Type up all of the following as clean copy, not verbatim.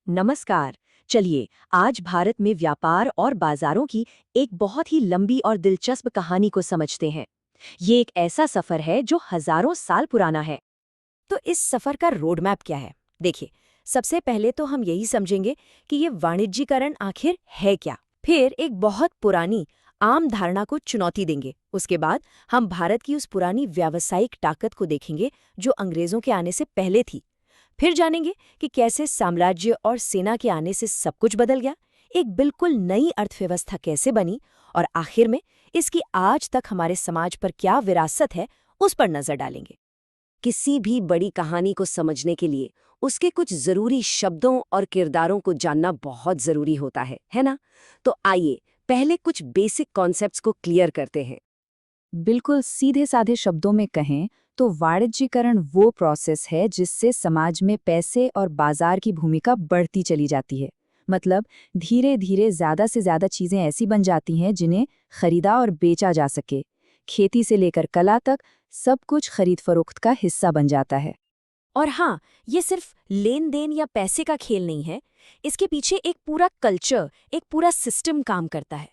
नमस्कार। चलिए आज भारत में व्यापार और बाजारों की एक बहुत ही लंबी और दिलचस्प कहानी को समझते हैं। ये एक ऐसा सफर है जो हजारों साल पुराना है। तो इस सफर का रोड मैप क्या है? देखिए, सबसे पहले तो हम यही समझेंगे कि ये वाणिज्यीकरण आखिर है क्या। फिर एक बहुत पुरानी आम धारणा को चुनौती देंगे। उसके बाद हम भारत की उस पुरानी व्यावसायिक ताकत को देखेंगे जो अंग्रेजों के आने से पहले थी। फिर जानेंगे कि कैसे साम्राज्य और सेना के आने से सब कुछ बदल गया, एक बिल्कुल नई अर्थव्यवस्था कैसे बनी, और आखिर में इसकी आज तक हमारे समाज पर क्या विरासत है, उस पर नजर डालेंगे। किसी भी बड़ी कहानी को समझने के लिए उसके कुछ जरूरी शब्दों और किरदारों को जानना बहुत जरूरी होता है ना? तो आइए पहले कुछ बेसिक कॉन्सेप्ट्स को क्लियर करते हैं। बिल्कुल सीधे साधे शब्दों में कहें तो वाणिज्यीकरण वो प्रोसेस है जिससे समाज में पैसे और बाजार की भूमिका बढ़ती चली जाती है। मतलब धीरे धीरे ज्यादा से ज्यादा चीजें ऐसी बन जाती हैं जिन्हें खरीदा और बेचा जा सके। खेती से लेकर कला तक सब कुछ खरीद फरोख्त का हिस्सा बन जाता है। और हाँ, ये सिर्फ लेन देन या पैसे का खेल नहीं है, इसके पीछे एक पूरा कल्चर, एक पूरा सिस्टम काम करता है।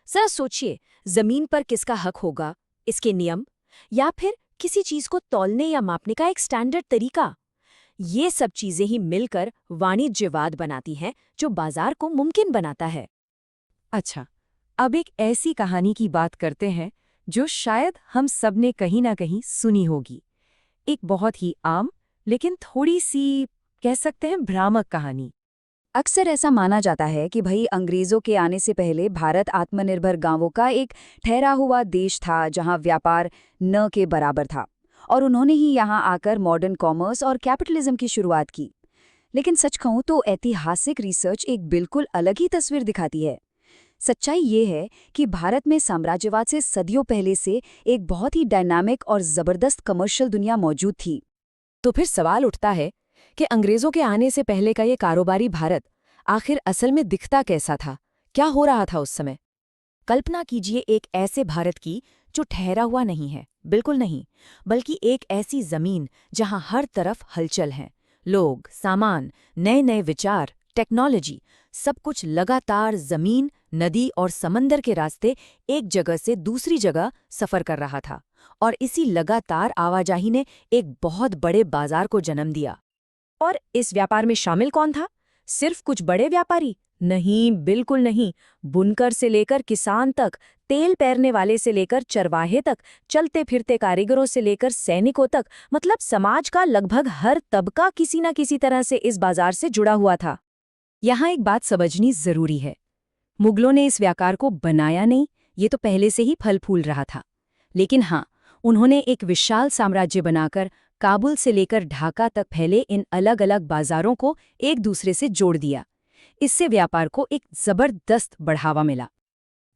जरा सोचिए, जमीन पर किसका हक होगा, इसके नियम, या फिर किसी चीज को तौलने या मापने का एक स्टैंडर्ड तरीका। ये सब चीजें ही मिलकर वाणिज्यवाद बनाती हैं जो बाजार को मुमकिन बनाता है। अच्छा, अब एक ऐसी कहानी की बात करते हैं जो शायद हम सब ने कहीं ना कहीं सुनी होगी। एक बहुत ही आम लेकिन थोड़ी सी कह सकते हैं भ्रामक कहानी। अक्सर ऐसा माना जाता है कि भाई अंग्रेजों के आने से पहले भारत आत्मनिर्भर गांवों का एक ठहरा हुआ देश था जहां व्यापार न के बराबर था, और उन्होंने ही यहां आकर मॉडर्न कॉमर्स और कैपिटलिज्म की शुरुआत की। लेकिन सच कहूं तो ऐतिहासिक रिसर्च एक बिल्कुल अलग ही तस्वीर दिखाती है। सच्चाई ये है कि भारत में साम्राज्यवाद से सदियों पहले से एक बहुत ही डायनामिक और जबरदस्त कमर्शियल दुनिया मौजूद थी। तो फिर सवाल उठता है कि अंग्रेजों के आने से पहले का ये कारोबारी भारत आखिर असल में दिखता कैसा था, क्या हो रहा था उस समय? कल्पना कीजिए एक ऐसे भारत की जो ठहरा हुआ नहीं है, बिल्कुल नहीं, बल्कि एक ऐसी जमीन जहां हर तरफ हलचल है। लोग, सामान, नए नए विचार, टेक्नोलॉजी, सब कुछ लगातार जमीन, नदी और समंदर के रास्ते एक जगह से दूसरी जगह सफर कर रहा था। और इसी लगातार आवाजाही ने एक बहुत बड़े बाजार को जन्म दिया। और इस व्यापार में शामिल कौन था? सिर्फ कुछ बड़े व्यापारी? नहीं, बिल्कुल नहीं। बुनकर से लेकर किसान तक, तेल पेरने वाले से लेकर चरवाहे तक, चलते फिरते कारीगरों से लेकर सैनिकों तक, मतलब समाज का लगभग हर तबका किसी न किसी तरह से इस बाजार से जुड़ा हुआ था। यहाँ एक बात समझनी जरूरी है। मुगलों ने इस व्यापार को बनाया नहीं, ये तो पहले से ही फल फूल रहा था। लेकिन हाँ, उन्होंने एक विशाल साम्राज्य बनाकर काबुल से लेकर ढाका तक फैले इन अलग अलग बाजारों को एक दूसरे से जोड़ दिया। इससे व्यापार को एक जबरदस्त बढ़ावा मिला।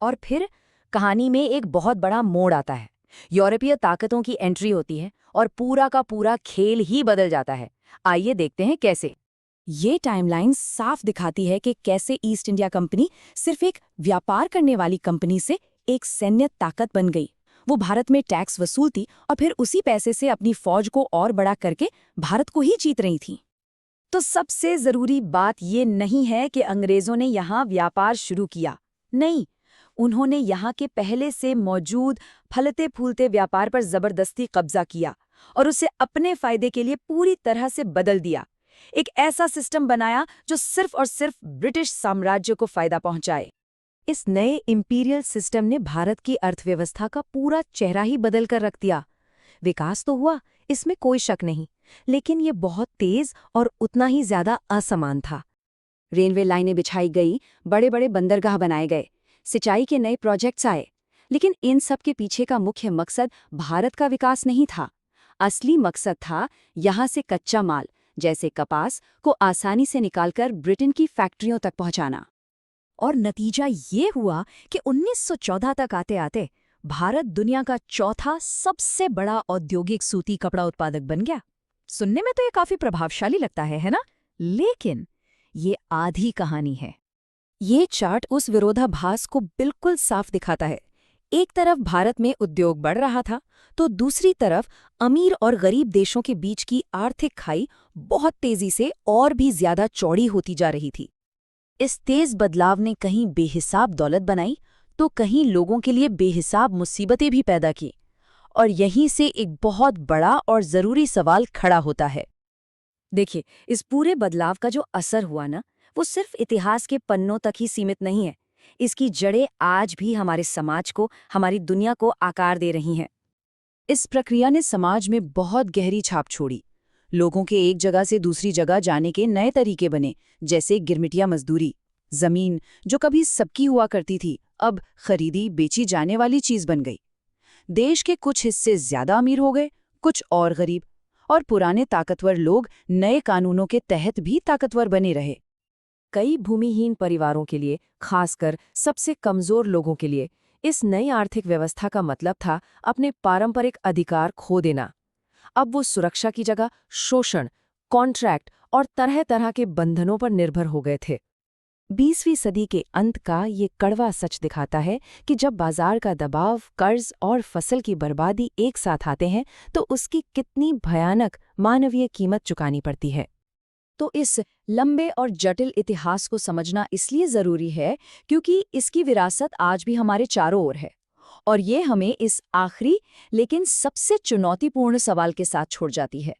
और फिर कहानी में एक बहुत बड़ा मोड़ आता है। यूरोपीय ताकतों की एंट्री होती है और पूरा का पूरा खेल ही बदल जाता है। आइए देखते हैं कैसे। ये टाइमलाइन साफ दिखाती है कि कैसे ईस्ट इंडिया कंपनी सिर्फ एक व्यापार करने वाली कंपनी से एक सैन्य ताकत बन गई। वो भारत में टैक्स वसूलती और फिर उसी पैसे से अपनी फौज को और बड़ा करके भारत को ही जीत रही थी। तो सबसे जरूरी बात ये नहीं है कि अंग्रेजों ने यहाँ व्यापार शुरू किया। नहीं, उन्होंने यहाँ के पहले से मौजूद फलते फूलते व्यापार पर जबरदस्ती कब्जा किया और उसे अपने फायदे के लिए पूरी तरह से बदल दिया। एक ऐसा सिस्टम बनाया जो सिर्फ और सिर्फ ब्रिटिश साम्राज्य को फायदा पहुंचाए। इस नए इंपीरियल सिस्टम ने भारत की अर्थव्यवस्था का पूरा चेहरा ही बदल कर रख दिया। विकास तो हुआ, इसमें कोई शक नहीं, लेकिन ये बहुत तेज और उतना ही ज्यादा असमान था। रेलवे लाइनें बिछाई गई, बड़े बड़े बंदरगाह बनाए गए, सिंचाई के नए प्रोजेक्ट्स आए। लेकिन इन सब के पीछे का मुख्य मकसद भारत का विकास नहीं था। असली मकसद था यहाँ से कच्चा माल जैसे कपास को आसानी से निकालकर ब्रिटेन की फैक्ट्रियों तक पहुंचाना। और नतीजा ये हुआ कि 1914 तक आते आते भारत दुनिया का चौथा सबसे बड़ा औद्योगिक सूती कपड़ा उत्पादक बन गया। सुनने में तो ये काफी प्रभावशाली लगता है ना? लेकिन ये आधी कहानी है। ये चार्ट उस विरोधाभास को बिल्कुल साफ दिखाता है। एक तरफ भारत में उद्योग बढ़ रहा था, तो दूसरी तरफ अमीर और गरीब देशों के बीच की आर्थिक खाई बहुत तेजी से और भी ज्यादा चौड़ी होती जा रही थी। इस तेज बदलाव ने कहीं बेहिसाब दौलत बनाई, तो कहीं लोगों के लिए बेहिसाब मुसीबतें भी पैदा की। और यहीं से एक बहुत बड़ा और जरूरी सवाल खड़ा होता है। देखिए, इस पूरे बदलाव का जो असर हुआ ना, वो सिर्फ इतिहास के पन्नों तक ही सीमित नहीं है। इसकी जड़ें आज भी हमारे समाज को, हमारी दुनिया को आकार दे रही हैं। इस प्रक्रिया ने समाज में बहुत गहरी छाप छोड़ी। लोगों के एक जगह से दूसरी जगह जाने के नए तरीके बने, जैसे गिरमिटिया मजदूरी। जमीन जो कभी सबकी हुआ करती थी, अब खरीदी बेची जाने वाली चीज बन गई। देश के कुछ हिस्से ज्यादा अमीर हो गए, कुछ और गरीब, और पुराने ताकतवर लोग नए कानूनों के तहत भी ताकतवर बने रहे। कई भूमिहीन परिवारों के लिए, खासकर सबसे कमजोर लोगों के लिए, इस नई आर्थिक व्यवस्था का मतलब था अपने पारंपरिक अधिकार खो देना। अब वो सुरक्षा की जगह शोषण, कॉन्ट्रैक्ट और तरह-तरह के बंधनों पर निर्भर हो गए थे। 20वीं सदी के अंत का ये कड़वा सच दिखाता है कि जब बाजार का दबाव, कर्ज और फसल की बर्बादी एक साथ आते हैं, तो उसकी कितनी भयानक मानवीय कीमत चुकानी पड़ती है। तो इस लंबे और जटिल इतिहास को समझना इसलिए जरूरी है क्योंकि इसकी विरासत आज भी हमारे चारों ओर है, और ये हमें इस आखिरी लेकिन सबसे चुनौतीपूर्ण सवाल के साथ छोड़ जाती है